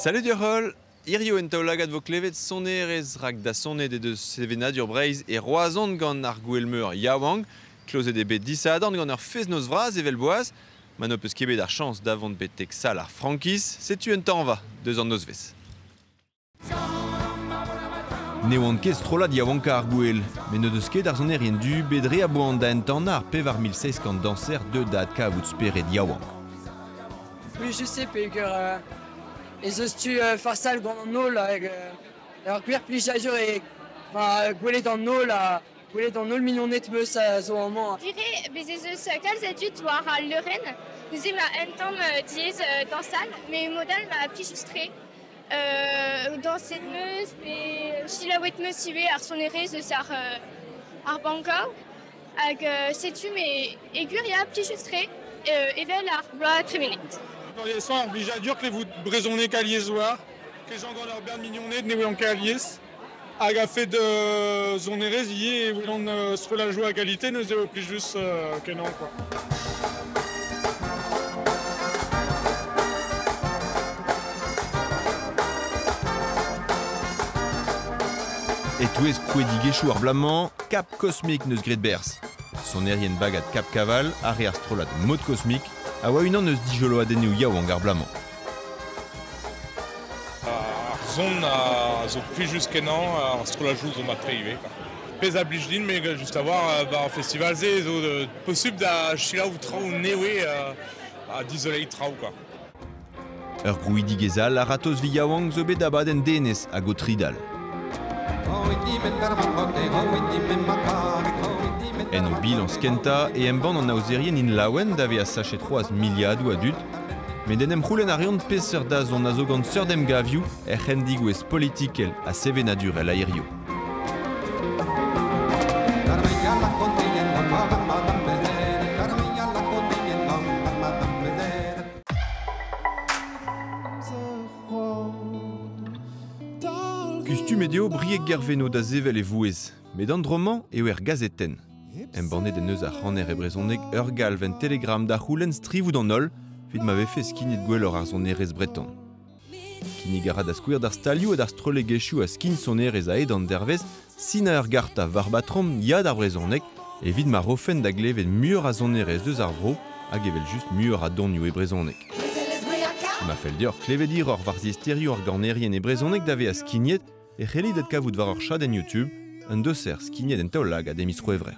Salut Diorol, Irio en taoulagad vo klevet sonerez rak da sonnet de sevenadur breiz e roazant gant ar gouelmeur Yawang, klozet de bet disadant gant ar fez noz vraz evel boaz, man o peus kebet ar chans davant betek sal ar frankis, setu un tañ va, deus an nozvez. Ne oant ket strollad Yawanka ar gouel, men ne deus ket ar sonerien du bedre a boan da en tañ ar pev ar 1600 danser de dad kavout speret Yawang. Oui, je sais, Peter. Ez eus tu farsal gant an nol hag ur gwir plijadur e gwelet an nol milionet meus a zo an man. Vire, bez eus kalzet dut war al leuren, nous ma un tamm diez dansal, mais modal ma plijustre. Dans cette meuse, et chilawet meus ive ar sonerez eus ar bankao, hag setu me egur ya plijustre, evel ar bloa tremenet. Dans les sons, déjà dur que vous brésonnez caliésoir, que les gens dans leur berne mignonnet de néoué en caliès, a fait de zonerez y et on se la joue à qualité, nous est plus juste que non quoi. Et tout est prouedig echou ar blamant, cap cosmique neus gret berz. Sonerien bagad cap kaval, ar strollad mode cosmique, a oa unan eus dijolo adennou Yawang ar blamant. Ar zon a zo plus just kenan, ar strollajou zo mat tre pez a blijdin, mais just a voir ar festival ze zo possible da chilaou traou newe a disolei traou quoi. Ur grouidig ezal, ar atos vi Yawang zo bet abad en denez a go tridal. En o bilan skenta e emban an aozerien in laouen dave a sachet 3 miliadou adult, met en em c'houlenn a reont peseurt da zon a zo gant seurdem gavioù er c'hendig ouez politikel a sevenadur el aerio. Kustum eo brieg gerveno da zevel e vouez, met an droman eo gazeten. Embannet en eus a c'haner e brezhoneg ur galv en telegram da c'houlenn strivout an ol, vid ma vefe skinet gwelloc'h ar sonerez breton. Kinnig a ra da skouer d'ar stalioù e d'ar strolegechioù a skin sonerez a ed an dervez, sin a ur garta varbatrom yad ar brezhoneg, e vid ma rofen da glevet muur a sonerez deus ar vro, hag evel just muur a donioù e brezhoneg. Ma fel dior klevet ir ur varziesterio ar ganerien e brezhoneg dave a skinet, e c'hellit et kavout war ur chad en YouTube, un doser skinet en taolag a demis roevrer.